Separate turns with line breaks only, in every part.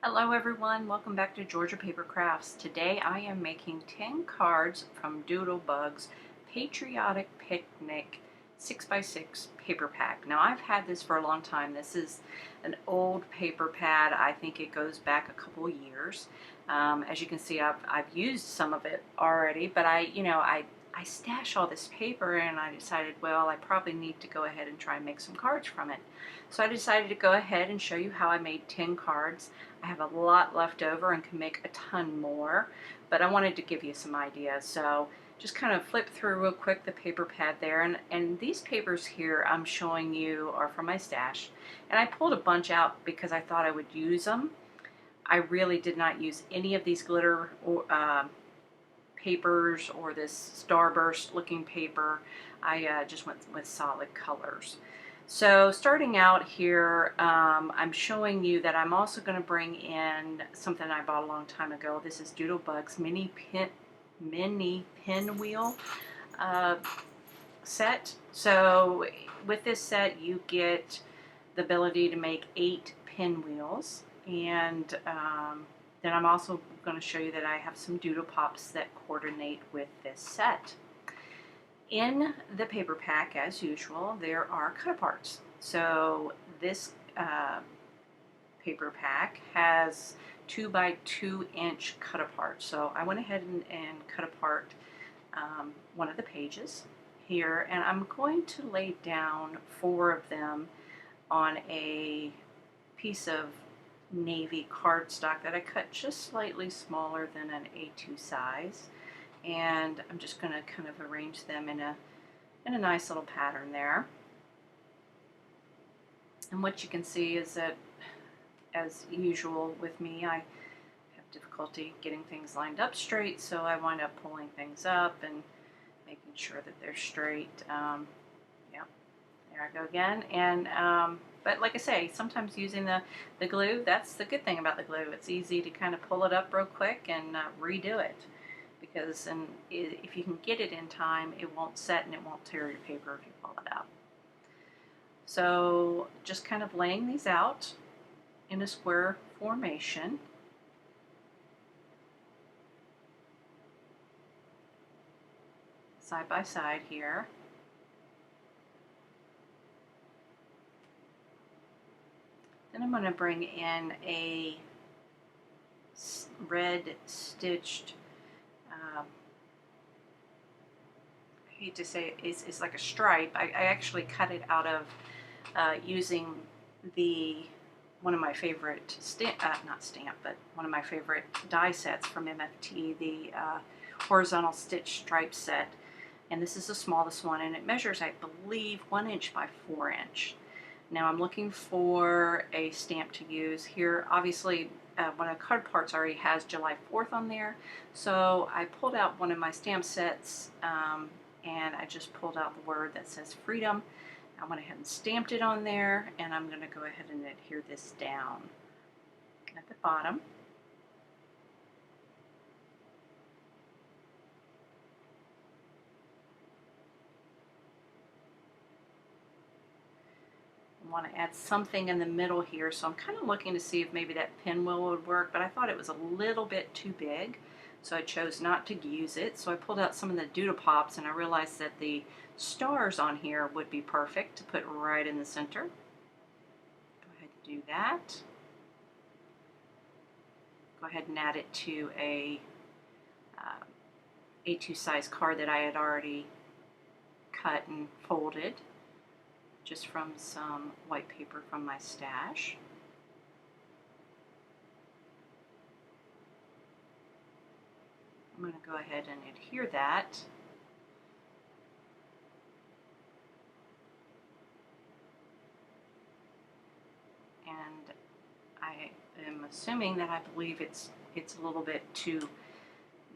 Hello everyone, welcome back to Georgia Paper Crafts. Today I am making 10 cards from Doodlebug's Patriotic Picnic 6x6 paper pack. Now I've had this for a long time. This is an old paper pad. I think it goes back a couple years. As you can see, I've used some of it already, but I stash all this paper and I decided, well, I probably need to go ahead and try and make some cards from it. So I decided to go ahead and show you how I made 10 cards. I have a lot left over and can make a ton more, but I wanted to give you some ideas. So just kind of flip through real quick the paper pad there, and these papers here I'm showing you are from my stash, and I pulled a bunch out because I thought I would use them. I really did not use any of these glitter or papers or this starburst looking paper. I just went with solid colors. So starting out here, I'm showing you that I'm also going to bring in something I bought a long time ago. This is Doodlebug's mini pinwheel set. So with this set you get the ability to make 8 pinwheels, and then I'm also going to show you that I have some doodle pops that coordinate with this set. In the paper pack, as usual, there are cut-aparts. So this paper pack has 2 by 2 inch cut-apart. So I went ahead and cut apart one of the pages here, and I'm going to lay down 4 of them on a piece of navy cardstock that I cut just slightly smaller than an A2 size, and I'm just going to kind of arrange them in a nice little pattern there. And what you can see is that, as usual with me, I have difficulty getting things lined up straight, so I wind up pulling things up and making sure that they're straight. Yeah, there I go again. And but like I say, sometimes using the glue, that's the good thing about the glue. It's easy to kind of pull it up real quick and redo it, because if you can get it in time, it won't set and it won't tear your paper if you pull it out. So just kind of laying these out in a square formation. Side by side here. Then I'm going to bring in a red stitched, I hate to say it, it's like a stripe. I actually cut it out of using one of my favorite one of my favorite die sets from MFT, the horizontal stitch stripe set. And this is the smallest one, and it measures, I believe, 1 inch by 4 inch. Now I'm looking for a stamp to use here. Obviously, one of the card parts already has July 4th on there, so I pulled out one of my stamp sets and I just pulled out the word that says freedom. I went ahead and stamped it on there, and I'm going to go ahead and adhere this down at the bottom. I want to add something in the middle here, so I'm kind of looking to see if maybe that pinwheel would work, but I thought it was a little bit too big, so I chose not to use it. So I pulled out some of the doodle pops, and I realized that the stars on here would be perfect to put right in the center. Go ahead and do that. Go ahead and add it to a A2 size card that I had already cut and folded just from some white paper from my stash. I'm going to go ahead and adhere that. And I am assuming that I believe it's a little bit too,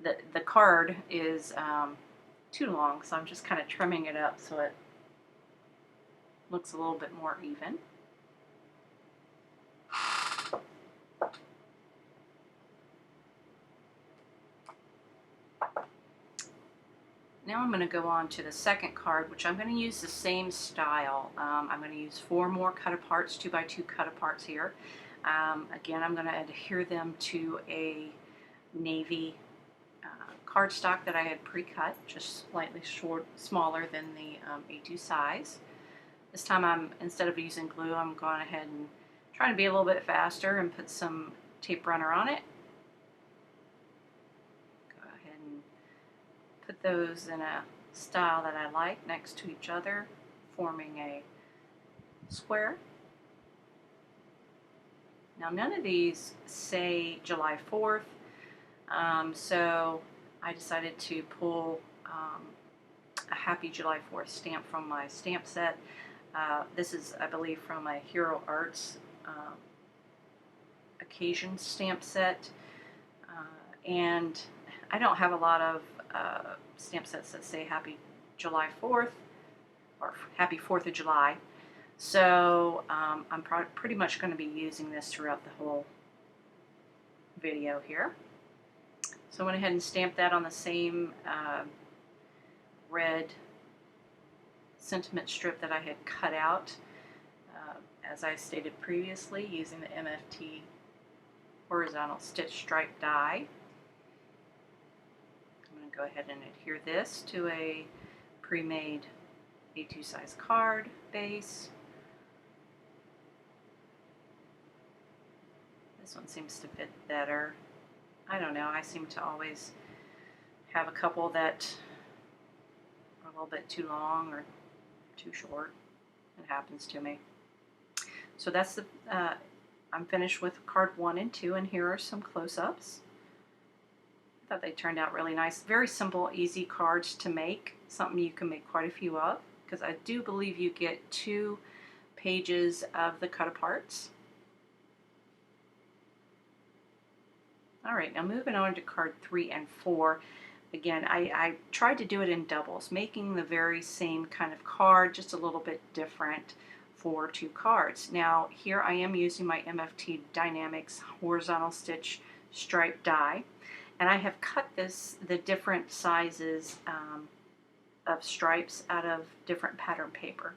the card is too long, so I'm just kind of trimming it up so it looks a little bit more even. Now I'm going to go on to the second card, which I'm going to use the same style. I'm going to use 4 more cut-aparts, 2 by 2 cut-aparts here. Again, I'm going to adhere them to a navy cardstock that I had pre-cut, just slightly smaller than the A2 size. This time, instead of using glue, I'm going ahead and trying to be a little bit faster and put some tape runner on it. Go ahead and put those in a style that I like next to each other, forming a square. Now, none of these say July 4th, so I decided to pull a Happy July 4th stamp from my stamp set. This is, I believe, from a Hero Arts occasion stamp set, and I don't have a lot of stamp sets that say Happy July 4th or Happy 4th of July. So I'm pretty much going to be using this throughout the whole video here. So I went ahead and stamped that on the same red sentiment strip that I had cut out, as I stated previously, using the MFT horizontal stitch stripe die. I'm going to go ahead and adhere this to a pre-made A2 size card base. This one seems to fit better. I don't know, I seem to always have a couple that are a little bit too long or too short. It happens to me. So that's the, I'm finished with card 1 and 2, and here are some close-ups. I thought they turned out really nice. Very simple, easy cards to make, something you can make quite a few of, because I do believe you get 2 pages of the cut-aparts. Alright, now moving on to card 3 and 4. Again, I tried to do it in doubles, making the very same kind of card, just a little bit different for 2 cards. Now, here I am using my MFT Dynamics horizontal stitch stripe die, and I have cut the different sizes of stripes out of different pattern paper.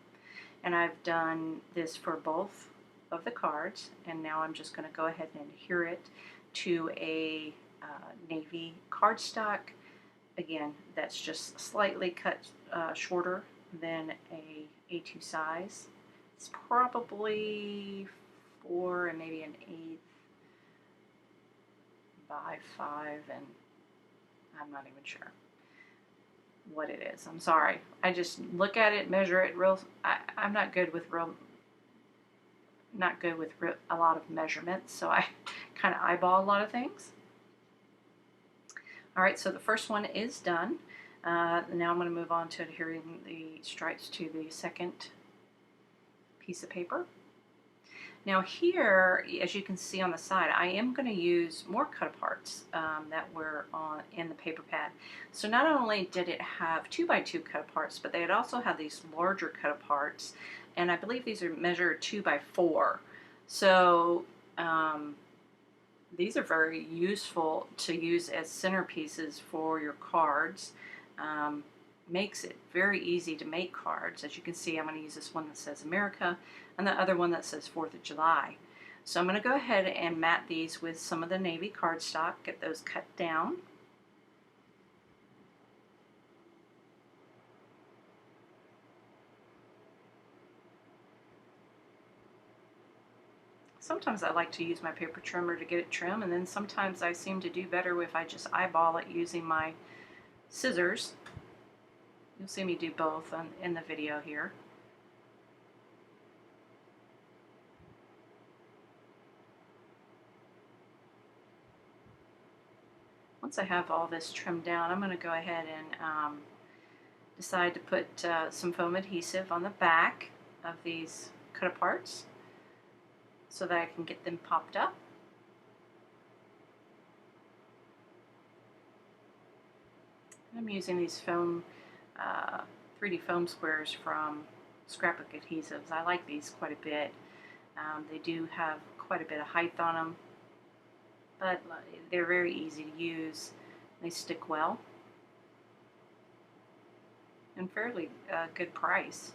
And I've done this for both of the cards, and now I'm just going to go ahead and adhere it to a navy cardstock. Again, that's just slightly cut shorter than a A2 size. It's probably 4 and maybe an 1/8 by 5, and I'm not even sure what it is. I'm sorry. I just look at it, measure it real. I'm not good with a lot of measurements, so I kind of eyeball a lot of things. Alright, so the first one is done. Now I'm going to move on to adhering the stripes to the second piece of paper. Now here, as you can see on the side, I am going to use more cut-aparts that were in the paper pad. So not only did it have 2x2 cut-aparts, but they had also had these larger cut-aparts, and I believe these are measured 2x4. So these are very useful to use as centerpieces for your cards. Makes it very easy to make cards. As you can see, I'm going to use this one that says America and the other one that says 4th of July. So I'm going to go ahead and mat these with some of the navy cardstock, get those cut down. Sometimes I like to use my paper trimmer to get it trim, and then sometimes I seem to do better if I just eyeball it using my scissors. You'll see me do both in the video here. Once I have all this trimmed down, I'm going to go ahead and decide to put some foam adhesive on the back of these cut-aparts so that I can get them popped up. I'm using these foam 3D foam squares from Scrapbook Adhesives. I like these quite a bit. They do have quite a bit of height on them, but they're very easy to use. They stick well and fairly good price.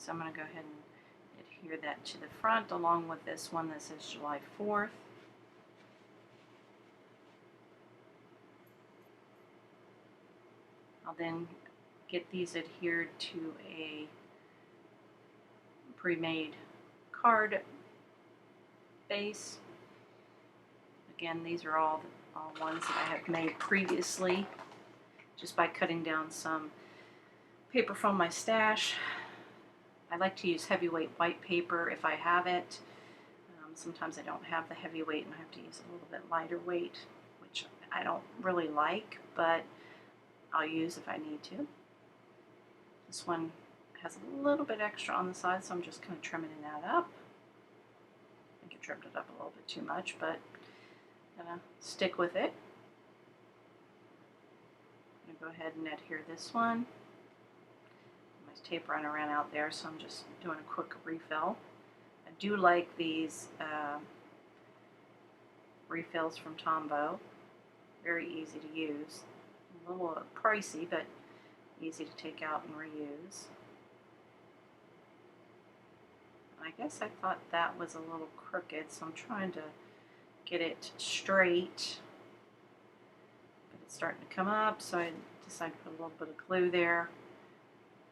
So I'm going to go ahead and adhere that to the front along with this one that says July 4th. I'll then get these adhered to a pre-made card base. Again, these are all ones that I have made previously just by cutting down some paper from my stash. I like to use heavyweight white paper if I have it. Sometimes I don't have the heavyweight and I have to use a little bit lighter weight, which I don't really like, but I'll use if I need to. This one has a little bit extra on the side, so I'm just kind of trimming that up. I think I trimmed it up a little bit too much, but I'm going to stick with it. I'm going to go ahead and adhere this one. My tape runner ran out there, so I'm just doing a quick refill. I do like these refills from Tombow. Very easy to use. A little pricey, but easy to take out and reuse. I guess I thought that was a little crooked, so I'm trying to get it straight. But it's starting to come up, so I decided to put a little bit of glue there.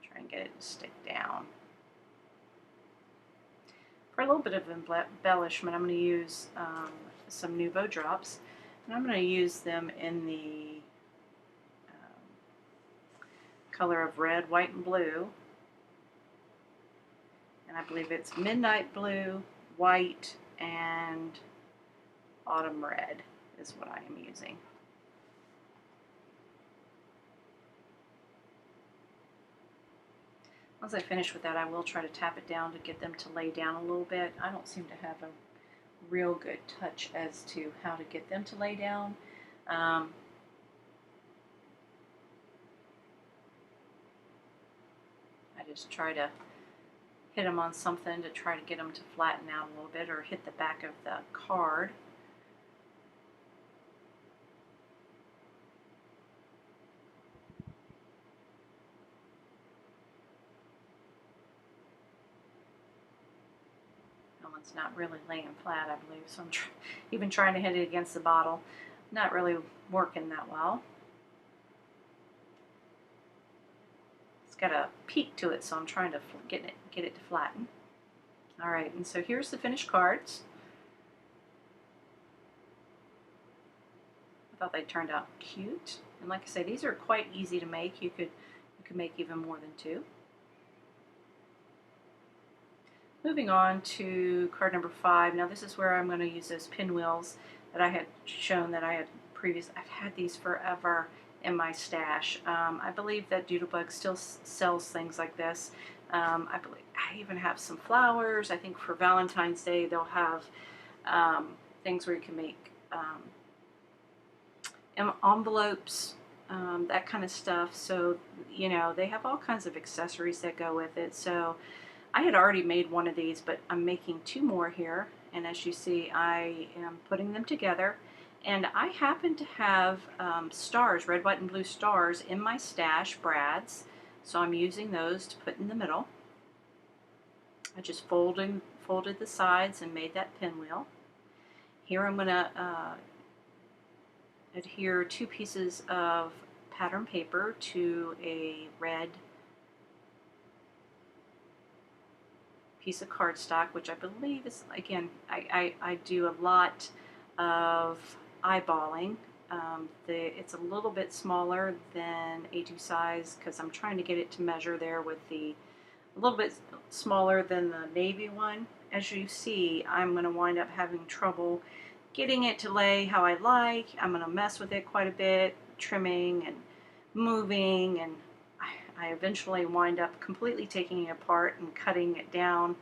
Try and get it to stick down. For a little bit of embellishment, I'm going to use some Nouveau drops, and I'm going to use them in the color of red, white, and blue. And I believe it's midnight blue, white, and autumn red is what I am using. Once I finish with that, I will try to tap it down to get them to lay down a little bit. I don't seem to have a real good touch as to how to get them to lay down. I just try to hit them on something to try to get them to flatten out a little bit, or hit the back of the card. That one's not really laying flat, I believe, so I'm even trying to hit it against the bottle. Not really working that well. It's got a peak to it, so I'm trying to get it to flatten. Alright, and so here's the finished cards. I thought they turned out cute. And like I say, these are quite easy to make. You could make even more than two. Moving on to card number 5. Now this is where I'm going to use those pinwheels that I had shown that I had previously. I've had these forever in my stash. I believe that Doodlebug still sells things like this. I believe I even have some flowers. I think for Valentine's Day they'll have things where you can make envelopes, that kind of stuff. So, you know, they have all kinds of accessories that go with it. So I had already made one of these, but I'm making 2 more here. And as you see, I am putting them together. And I happen to have stars, red, white, and blue stars in my stash, brads. So I'm using those to put in the middle. I just folded the sides and made that pinwheel. Here I'm going to adhere 2 pieces of pattern paper to a red piece of cardstock, which I believe is, again, I do a lot of eyeballing. It's a little bit smaller than A2 size because I'm trying to get it to measure there with a little bit smaller than the navy one. As you see, I'm going to wind up having trouble getting it to lay how I like. I'm going to mess with it quite a bit, trimming and moving, and I eventually wind up completely taking it apart and cutting it down.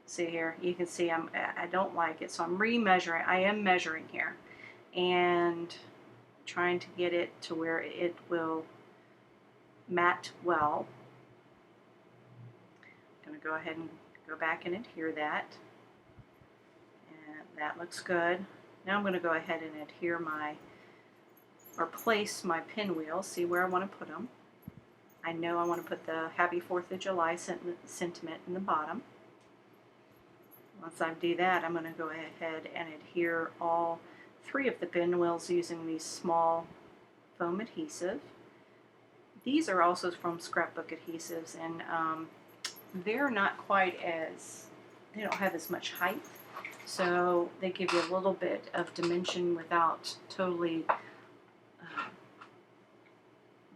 See here, you can see I don't like it, so I'm remeasuring. I am measuring here and trying to get it to where it will mat well. I'm going to go ahead and go back and adhere that. And that looks good. Now I'm going to go ahead and adhere place my pinwheels, see where I want to put them. I know I want to put the Happy 4th of July sentiment in the bottom. Once I do that, I'm going to go ahead and adhere all 3 of the pinwheels using these small foam adhesive. These are also from scrapbook adhesives, and they're not quite as, they don't have as much height, so they give you a little bit of dimension without totally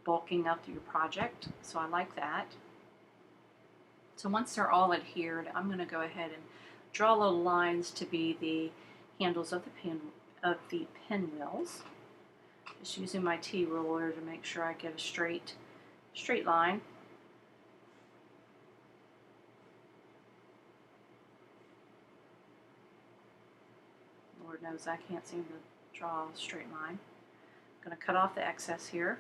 bulking up your project, so I like that. So once they're all adhered, I'm going to go ahead and draw little lines to be the handles of the pinwheels. Just using my T-ruler to make sure I get a straight line. Lord knows I can't seem to draw a straight line. I'm going to cut off the excess here.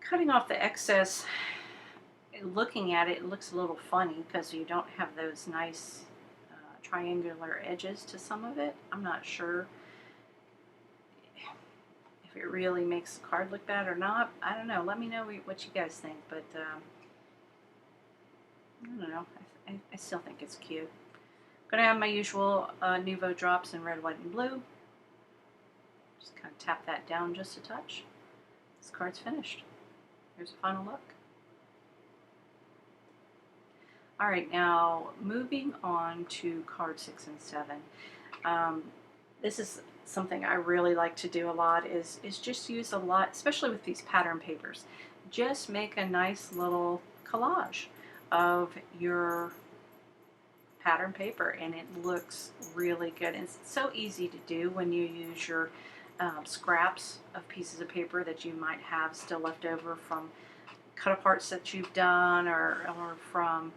Cutting off the excess, looking at it, it looks a little funny because you don't have those nice triangular edges to some of it. I'm not sure if it really makes the card look bad or not. I don't know. Let me know what you guys think, but I don't know. I still think it's cute. I'm going to have my usual Nouveau drops in red, white, and blue. Just kind of tap that down just a touch. This card's finished. Here's a final look. Alright, now moving on to card 6 and 7. This is something I really like to do a lot, is just use a lot, especially with these pattern papers. Just make a nice little collage of your pattern paper, and it looks really good. And it's so easy to do when you use your scraps of pieces of paper that you might have still left over from cut aparts that you've done, or from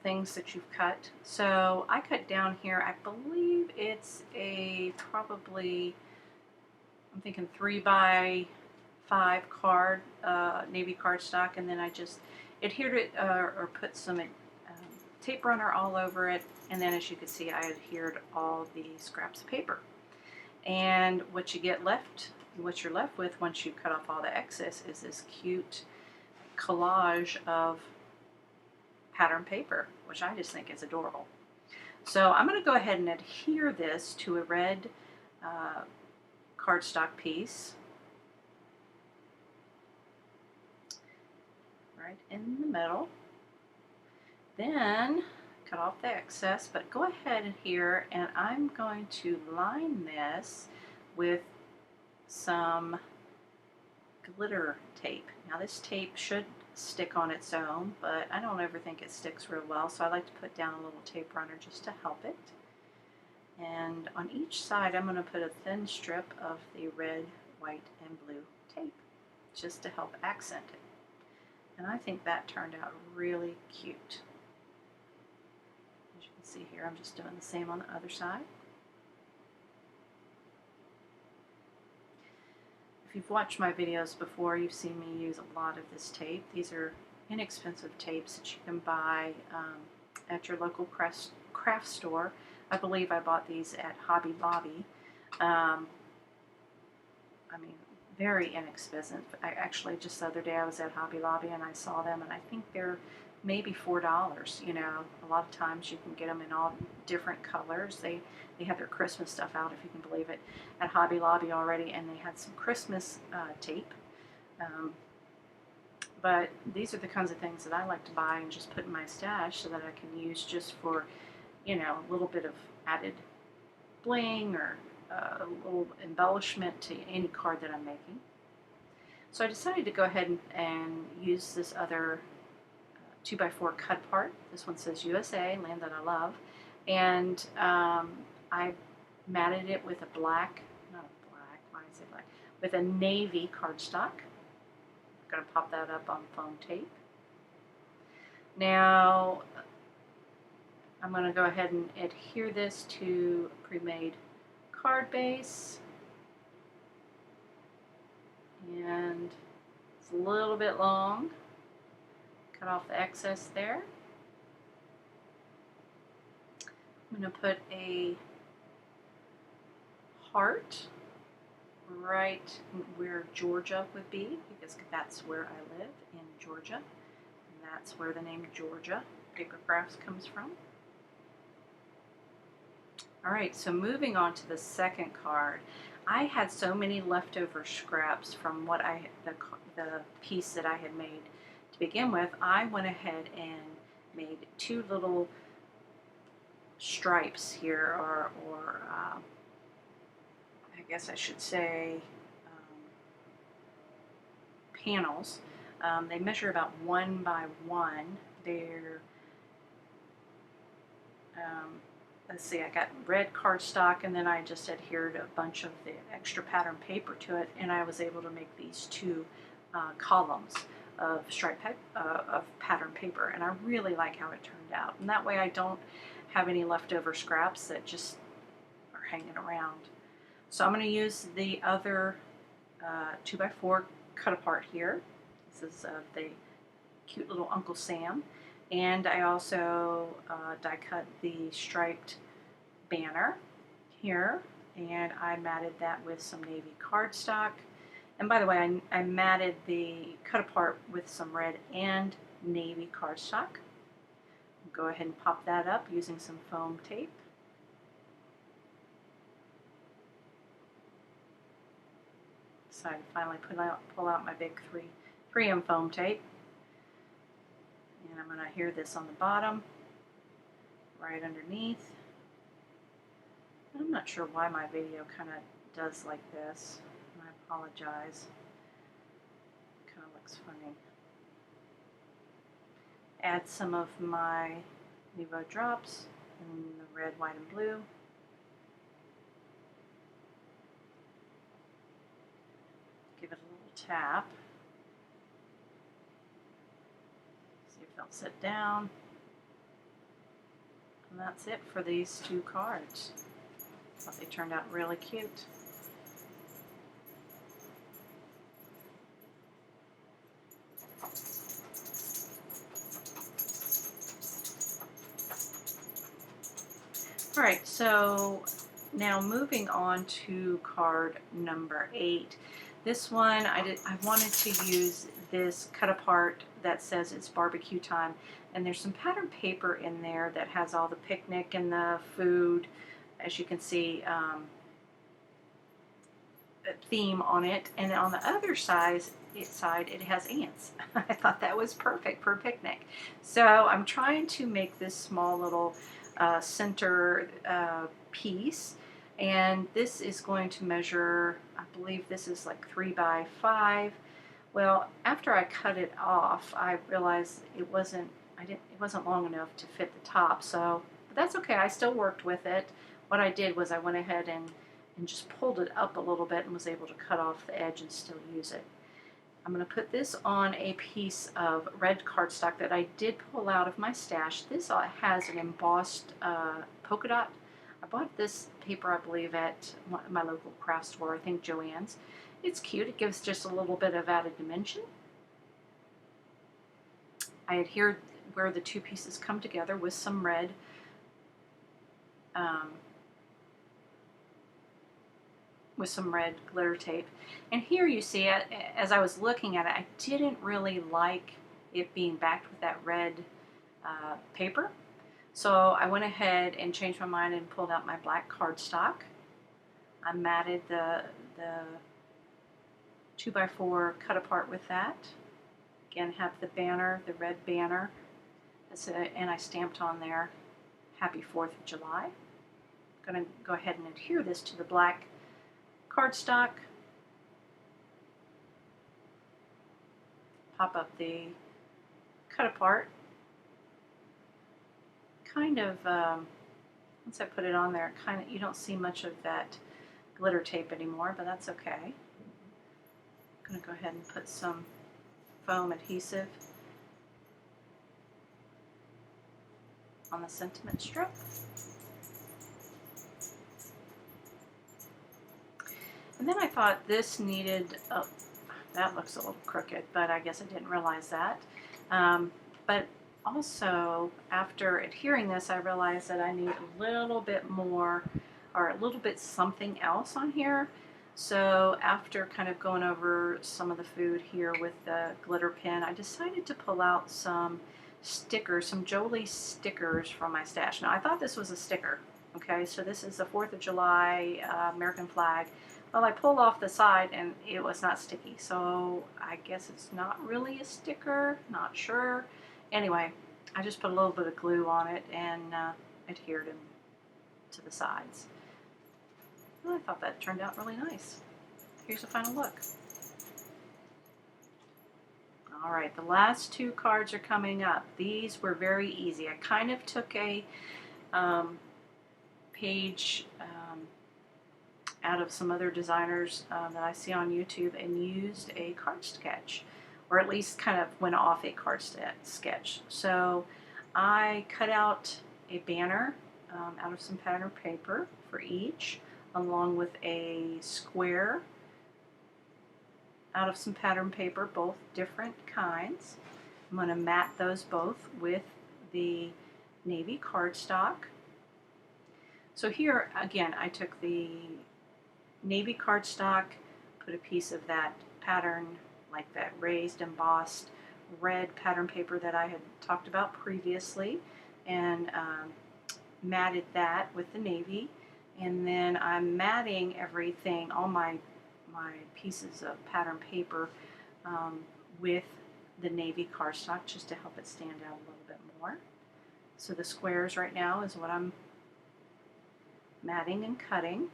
things that you've cut. So I cut down here, I believe it's a probably, I'm thinking 3x5 card, navy cardstock, and then I just adhered it or put some tape runner all over it, and then as you can see I adhered all the scraps of paper. And what you're left with once you cut off all the excess is this cute collage of pattern paper, which I just think is adorable. So I'm going to go ahead and adhere this to a red cardstock piece right in the middle. Then cut off the excess, but go ahead here and I'm going to line this with some glitter tape. Now this tape should stick on its own, but I don't ever think it sticks real well, so I like to put down a little tape runner just to help it. And on each side I'm going to put a thin strip of the red, white, and blue tape just to help accent it. And I think that turned out really cute. As you can see here, I'm just doing the same on the other side. If you've watched my videos before, you've seen me use a lot of this tape. These are inexpensive tapes that you can buy at your local craft store. I believe I bought these at Hobby Lobby. I mean, very inexpensive. Actually, just the other day I was at Hobby Lobby and I saw them, and I think they're maybe $4. You know, a lot of times you can get them in all different colors. They have their Christmas stuff out, if you can believe it, at Hobby Lobby already, and they had some Christmas tape. But these are the kinds of things that I like to buy and just put in my stash so that I can use just for, you know, a little bit of added bling or a little embellishment to any card that I'm making. So I decided to go ahead and use this other 2x4 cut part. This one says USA, Land That I Love. And I matted it with a black, not a black, why is it black? With a navy cardstock. I'm going to pop that up on foam tape. Now I'm going to go ahead and adhere this to a pre-made card base. And it's a little bit long. Cut off the excess there. I'm going to put a heart right where Georgia would be, because that's where I live, in Georgia. And that's where the name Georgia Paper Crafts comes from. All right, so moving on to the second card. I had so many leftover scraps from what the piece that I had made to begin with. I went ahead and made two little stripes here, or I guess I should say panels. They measure about 1 by 1. They're let's see, I got red cardstock, and then I just adhered a bunch of the extra pattern paper to it, and I was able to make these two columns of of pattern paper, and I really like how it turned out. And that way I don't have any leftover scraps that just are hanging around. So I'm going to use the other 2x4 cut apart here. This is the cute little Uncle Sam. And I also die cut the striped banner here, and I matted that with some navy cardstock. And by the way, I matted the cut apart with some red and navy cardstock. Go ahead and pop that up using some foam tape. So I finally pull out my big 3M foam tape. And I'm going to adhere this on the bottom, right underneath. I'm not sure why my video kind of does like this. I apologize. It kind of looks funny. Add some of my Nuvo drops in the red, white, and blue. Give it a little tap. See if they'll sit down. And that's it for these two cards. I thought they turned out really cute. All right, so now moving on to card number 8. This one, I wanted to use this cut apart that says it's barbecue time, and there's some pattern paper in there that has all the picnic and the food, as you can see, theme on it, and on the other side it has ants. I thought that was perfect for a picnic. So I'm trying to make this small little center piece, and this is going to measure, I believe this is like 3 by 5. Well, after I cut it off, I realized it wasn't long enough to fit the top, so but that's okay. I still worked with it. What I did was I went ahead and just pulled it up a little bit and was able to cut off the edge and still use it. I'm going to put this on a piece of red cardstock that I did pull out of my stash. This has an embossed polka dot. I bought this paper, I believe, at my local craft store, I think Joann's. It's cute. It gives just a little bit of added dimension. I adhered where the two pieces come together with some red glitter tape. And here you see it, as I was looking at it, I didn't really like it being backed with that red paper. So I went ahead and changed my mind and pulled out my black cardstock. I matted the 2x4 cut apart with that. Again, have the banner, the red banner, and I stamped on there, Happy 4th of July. I'm going to go ahead and adhere this to the black cardstock, pop up the cut apart. Kind of, once I put it on there, you don't see much of that glitter tape anymore, but that's okay. I'm going to go ahead and put some foam adhesive on the sentiment strip. And then I thought this needed, oh, that looks a little crooked, but I guess I didn't realize that. But also, after adhering this, I realized that I need a little bit more, or a little bit something else on here. So after kind of going over some of the food here with the glitter pen, I decided to pull out some stickers, some Jolie stickers from my stash. Now I thought this was a sticker, okay, so this is the 4th of July American flag. Well, I pulled off the side and it was not sticky, so I guess it's not really a sticker, not sure. Anyway, I just put a little bit of glue on it and adhered them to the sides. Well, I thought that turned out really nice. Here's a final look. All right, the last 2 cards are coming up. These were very easy. I kind of took a page out of some other designers that I see on YouTube and used a card sketch, or at least kind of went off a card sketch. So I cut out a banner out of some pattern paper for each, along with a square out of some pattern paper, both different kinds. I'm going to mat those both with the navy cardstock. So here again, I took the navy cardstock, put a piece of that pattern, like that raised embossed red pattern paper that I had talked about previously, and matted that with the navy. And then I'm matting everything, all my pieces of pattern paper with the navy cardstock, just to help it stand out a little bit more. So the squares right now is what I'm matting and cutting.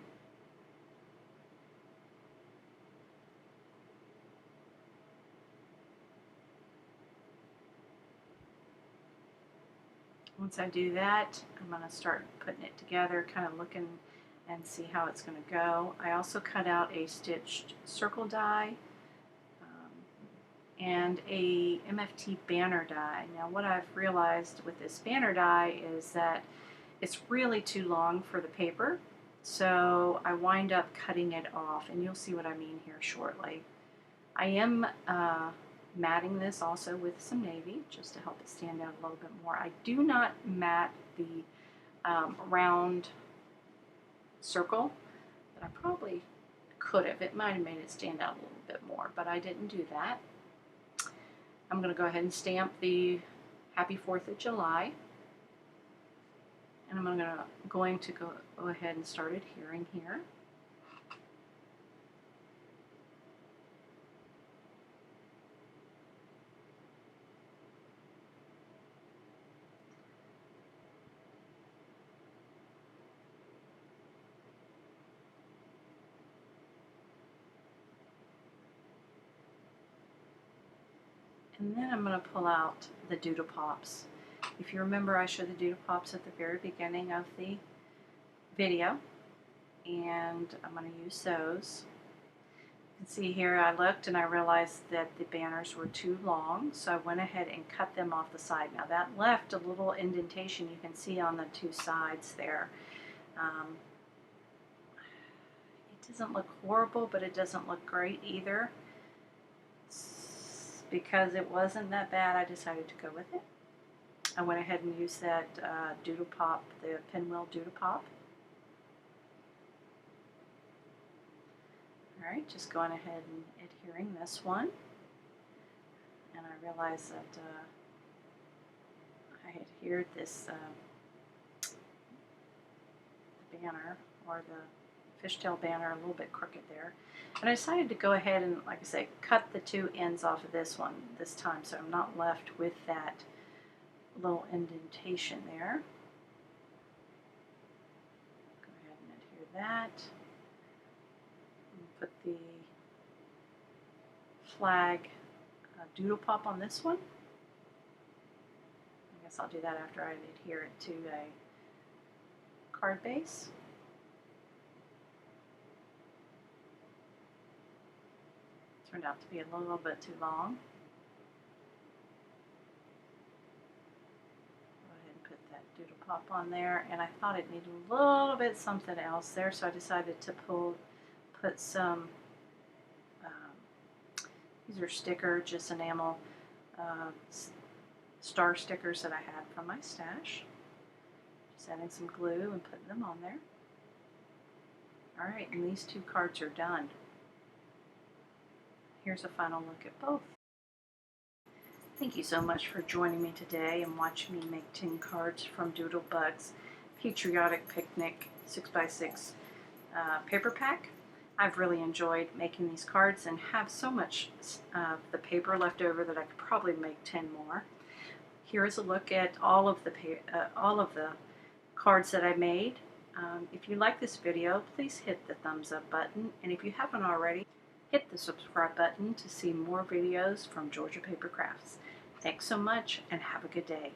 Once I do that, I'm going to start putting it together, kind of looking and see how it's going to go. I also cut out a stitched circle die and a MFT banner die. Now what I've realized with this banner die is that it's really too long for the paper, so I wind up cutting it off, and you'll see what I mean here shortly. I am matting this also with some navy, just to help it stand out a little bit more. I do not mat the round circle, but I probably could have. It might have made it stand out a little bit more, but I didn't do that. I'm going to go ahead and stamp the Happy 4th of July, and I'm going to go ahead and start adhering here. And then I'm going to pull out the Doodle Pops. If you remember, I showed the Doodle Pops at the very beginning of the video, and I'm going to use those. You can see here I looked and I realized that the banners were too long, so I went ahead and cut them off the side. Now that left a little indentation you can see on the 2 sides there. It doesn't look horrible, but it doesn't look great either. Because it wasn't that bad, I decided to go with it. I went ahead and used that Doodle Pop, the pinwheel Doodle Pop. Alright, just going ahead and adhering this one. And I realized that I adhered this banner, or the fishtail banner, a little bit crooked there. And I decided to go ahead and, like I say, cut the 2 ends off of this one this time, so I'm not left with that little indentation there. Go ahead and adhere that. And put the flag Doodle Pop on this one. I guess I'll do that after I adhere it to a card base. Turned out to be a little bit too long. Go ahead and put that Doodle Pop on there, and I thought it needed a little bit something else there, so I decided to put some, these are sticker, just enamel star stickers that I had from my stash. Just adding some glue and putting them on there. Alright, and these two cards are done. Here's a final look at both. Thank you so much for joining me today and watching me make 10 cards from Doodlebug's Patriotic Picnic 6x6 paper pack. I've really enjoyed making these cards and have so much of the paper left over that I could probably make 10 more. Here is a look at all of the cards that I made. If you like this video, please hit the thumbs up button, and if you haven't already, hit the subscribe button to see more videos from Georgia Paper Crafts. Thanks so much and have a good day.